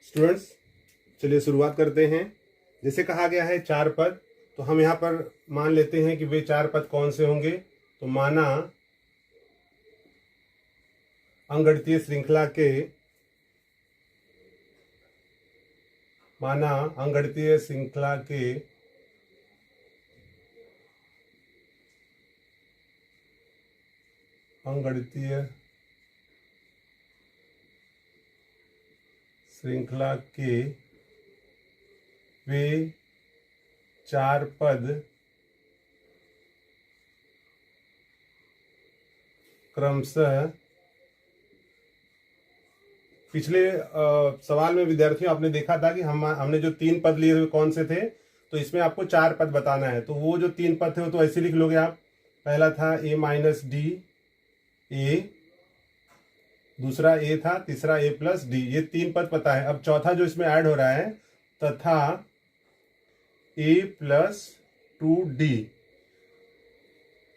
Students, चलिए शुरुआत करते हैं। जैसे कहा गया है चार पद, तो हम यहाँ पर मान लेते हैं कि वे चार पद कौन से होंगे। तो माना अंकगणितीय श्रृंखला के अंकगणितीय श्रृंखला के वे चार पद क्रमशः पिछले सवाल में विद्यार्थियों आपने देखा था कि हमने जो तीन पद लिए हुए कौन से थे, तो इसमें आपको चार पद बताना है। तो वो जो तीन पद थे वो तो ऐसे लिख लोगे आप। पहला था a माइनस डी ए, दूसरा a था, तीसरा a प्लस डी। ये तीन पद पता है। अब चौथा जो इसमें ऐड हो रहा है तथा a प्लस 2d।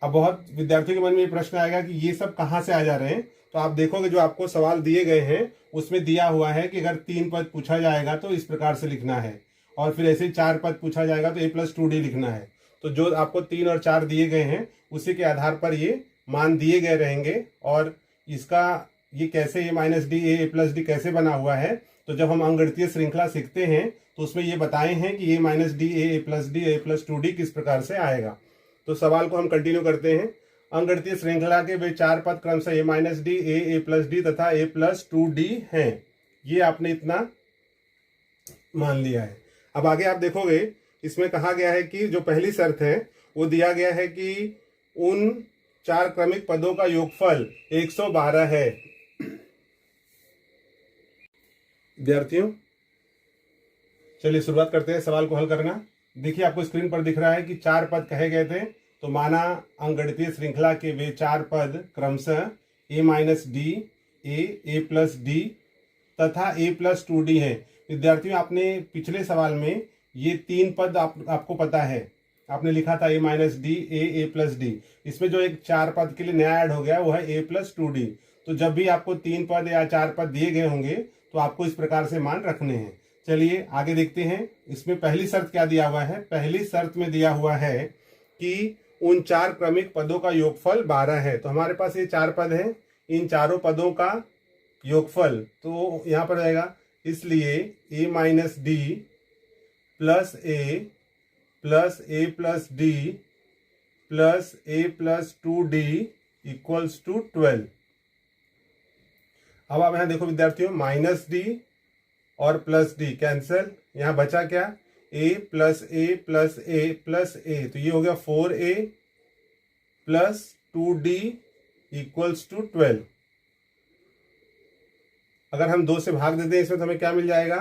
अब बहुत विद्यार्थियों के मन में ये प्रश्न आएगा कि ये सब कहाँ से आ जा रहे हैं। तो आप देखोगे जो आपको सवाल दिए गए हैं उसमें दिया हुआ है कि अगर तीन पद पूछा जाएगा तो इस प्रकार से लिखना है, और फिर ऐसे चार पद पूछा जाएगा तो a प्लस 2d लिखना है। तो जो आपको 3 और 4 दिए गए हैं उसी के आधार पर ये मान दिए गए रहेंगे। और इसका ये कैसे a minus D A plus D कैसे बना हुआ है, तो जब हम अंकगणितीय श्रृंखला सीखते हैं तो उसमें ये बताए हैं कि a minus D A plus 2d किस प्रकार से आएगा। तो सवाल को हम कंटिन्यू करते हैं। अंकगणितीय श्रृंखला के वे चार पद क्रमशः a minus D A plus D तथा a प्लस 2d हैं। ये आपने इतना मान लिया है। अब आगे आप देखोगे इसमें कहा गया है कि जो पहली शर्त है वो दिया गया है कि उन चार क्रमिक पदों का योगफल 112 है। विद्यार्थियों, चलिए शुरुआत करते हैं सवाल को हल करना। देखिए आपको स्क्रीन पर दिख रहा है कि चार पद कहे गए थे। तो माना अंकगणितीय श्रृंखला के वे चार पद क्रमशः a minus D A plus D तथा a प्लस 2d है। विद्यार्थियों, आपने पिछले सवाल में ये तीन पद आपको पता है, आपने लिखा था a minus D A plus D. इसमें जो एक चार पद के लिए नया ऐड हो गया वो है a प्लस 2d। तो जब भी आपको तीन पद या चार पद दिए गए होंगे तो आपको इस प्रकार से मान रखने हैं। चलिए आगे देखते हैं। इसमें पहली शर्त क्या दिया हुआ है। पहली शर्त में दिया हुआ है कि उन चार क्रमिक पदों का योगफल 12 है। तो हमारे पास ये चार पद हैं, इन चारों पदों का योगफल तो यहाँ पर रहेगा, इसलिए a minus D plus A plus D plus a plus 2d equals to 12। अब आप यहाँ देखो विद्यार्थियों, माइनस डी और प्लस डी कैंसिल, यहाँ बचा क्या, a plus A plus A plus A. तो ये हो गया 4a plus 2d equals to 12। अगर हम 2 से भाग देते हैं इसमें तो हमें क्या मिल जाएगा,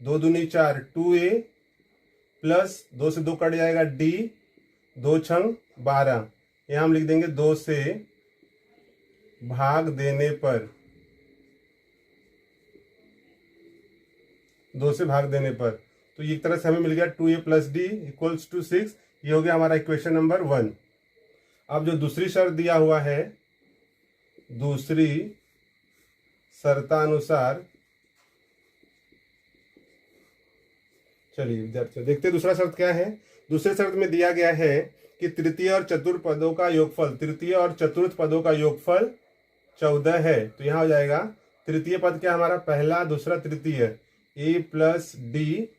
2 दूनी 4, 2a प्लस 2 से 2 कट जाएगा d, 2 छंग 12। यहाँ हम लिख देंगे 2 से भाग देने पर, 2 से भाग देने पर। तो एक तरह से हमें मिल गया 2a plus D equals to 6। ये हो गया हमारा इक्वेशन नंबर 1। अब जो दूसरी शर्त दिया हुआ है, दूसरी शर्तानुसार, चलिए विद्यार्थियों देखते हैं दूसरा शर्त क्या है। दूसरे शर्त में दिया गया है कि तृतीय और चतुर्थ पदों का योगफल, तृतीय और चतुर्थ पदों का योगफल 14 है। तो यहाँ हो जाएगा तृतीय पद क्या हमारा, पहला दूसरा तृतीय a प्लस डी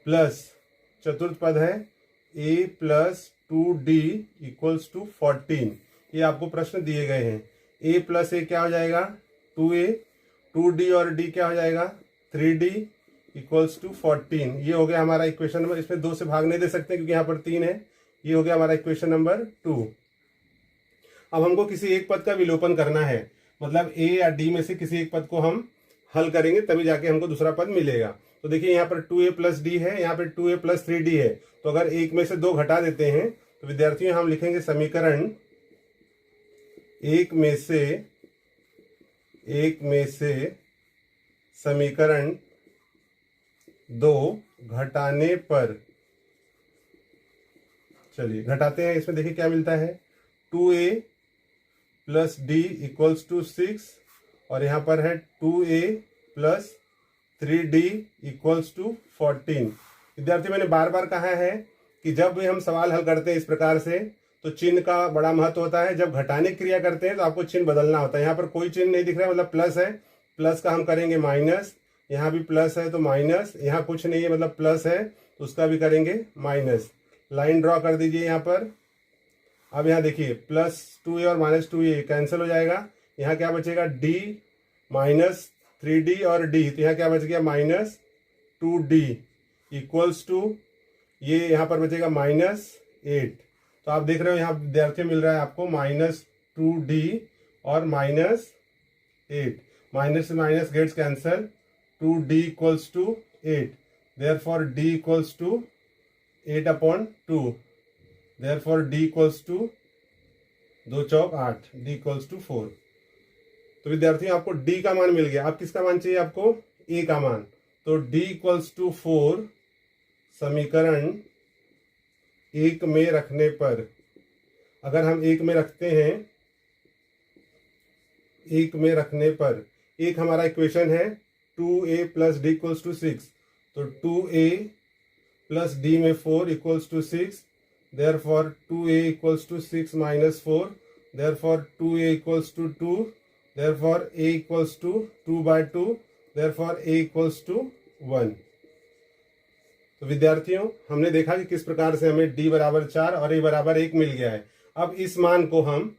प्लस चतुर्थ पद है a plus 2d equals to 14। ये आपको प्रश्न दिए गए हैं। a प्लस ए क्या हो जाएगा, 2a, 2d और d क्या हो जाएगा, 3d इक्वल्स टू 14। ये हो गया हमारा इक्वेशन नंबर। इसमें 2 से भाग नहीं दे सकते क्योंकि यहाँ पर 3 है। ये हो गया हमारा इक्वेशन नंबर 2। अब हमको किसी एक पद का विलोपन करना है, मतलब a या d में से किसी एक पद को हम हल करेंगे तभी जाके हमको दूसरा पद मिलेगा। तो देखिए यहाँ पर 2a प्लस डी है, यहाँ पर 2a प्लस 3d है। तो अगर एक में से 2 घटा देते हैं तो विद्यार्थियों हम लिखेंगे समीकरण एक में से समीकरण 2 घटाने पर, चलिए घटाते हैं। इसमें देखिए क्या मिलता है, 2a plus D equals to 6 और यहाँ पर है 2a plus 3D equals to 14। विद्यार्थी मैंने बार बार कहा है कि जब भी हम सवाल हल करते हैं इस प्रकार से तो चिन्ह का बड़ा महत्व होता है। जब घटाने की क्रिया करते हैं तो आपको चिन्ह बदलना होता है। यहाँ पर कोई चिन्ह नहीं दिख रहा है, मतलब प्लस है, प्लस का हम करेंगे माइनस, यहाँ भी प्लस है तो माइनस, यहाँ कुछ नहीं है मतलब प्लस है तो उसका भी करेंगे माइनस। लाइन ड्रॉ कर दीजिए यहाँ पर। अब यहाँ देखिए +2a और -2a कैंसिल हो जाएगा, यहाँ क्या बचेगा d -3d और d, तो यहाँ क्या बच गया -2d इक्वल्स टू ये यहाँ पर बचेगा -8। तो आप देख रहे हो यहाँ विद्यार्थी मिल रहा है आपको -2d और -8, माइनस से minus gets cancel, 2d equals to 8, therefore d equals to 8/2, therefore d equals to 2 चौक 8, d इक्वल्स टू 4। तो विद्यार्थियों आपको d का मान मिल गया। अब किसका मान चाहिए आपको? a का मान। तो d इक्वल्स टू 4 समीकरण 1 में रखने पर, अगर हम 1 में रखते हैं, 1 में रखने पर, एक हमारा इक्वेशन है 2a plus D equals to 6, तो 2a प्लस डी में 4 equals to 6, therefore 2a equals to 6 minus 4, therefore 2a equals to 2, therefore a equals to 2/2, therefore a equals to 1। तो विद्यार्थियों हमने देखा कि किस प्रकार से हमें d बराबर 4 और a बराबर 1 मिल गया है। अब इस मान को हम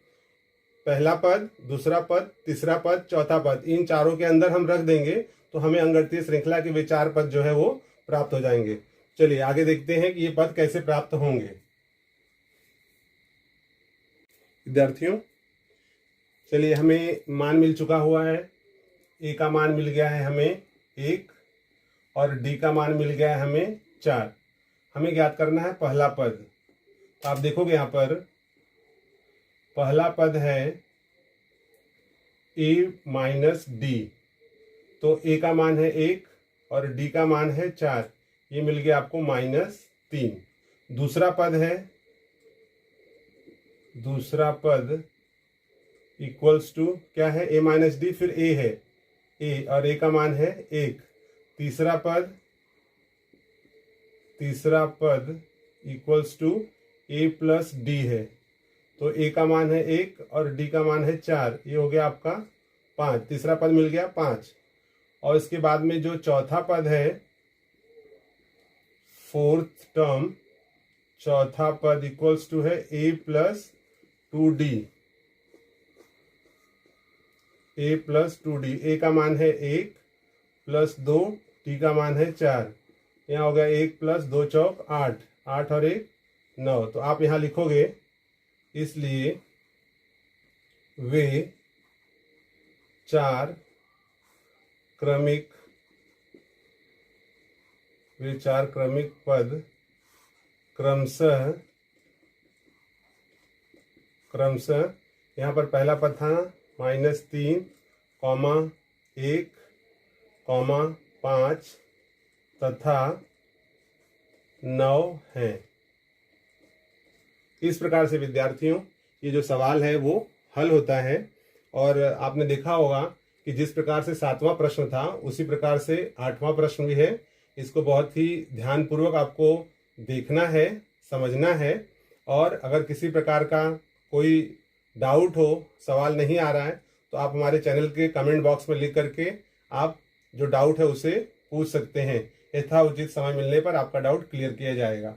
पहला पद, दूसरा पद, तीसरा पद, चौथा पद, इन चारों के अंदर हम रख देंगे तो हमें अंकगणितीय श्रृंखला के वे 4 पद जो है वो प्राप्त हो जाएंगे। चलिए आगे देखते हैं कि ये पद कैसे प्राप्त होंगे। विद्यार्थियों चलिए हमें मान मिल चुका हुआ है। a का मान मिल गया है हमें 1 और d का मान मिल गया है हमें 4। हमें ज्ञात करना है पहला पद। तो आप देखोगे यहाँ पर पहला पद है a माइनस डी, तो a का मान है 1 और d का मान है 4, ये मिल गया आपको -3। दूसरा पद है, दूसरा पद इक्वल्स टू क्या है? a माइनस डी, फिर a है a और a का मान है 1। तीसरा पद equals to a plus d है, तो a का मान है 1 और d का मान है 4, ये हो गया आपका 5। तीसरा पद मिल गया 5। और इसके बाद में जो चौथा पद है, फोर्थ टर्म, चौथा पद इक्वल्स टू है a plus 2d, a plus 2d, a का मान है 1 प्लस 2, d का मान है 4, यहाँ हो गया 1 प्लस 2 चौक 8, 8 और 1 9। तो आप यहाँ लिखोगे इसलिए वे 4 क्रमिक पद क्रमशः यहाँ पर पहला पद था -3, 1, 5 तथा 9 है। इस प्रकार से विद्यार्थियों ये जो सवाल है वो हल होता है। और आपने देखा होगा कि जिस प्रकार से 7वां प्रश्न था उसी प्रकार से 8वां प्रश्न भी है। इसको बहुत ही ध्यानपूर्वक आपको देखना है, समझना है। और अगर किसी प्रकार का कोई डाउट हो, सवाल नहीं आ रहा है, तो आप हमारे चैनल के कमेंट बॉक्स में लिख करके आप जो डाउट है उसे पूछ सकते हैं। यथाउचित समय मिलने पर आपका डाउट क्लियर किया जाएगा।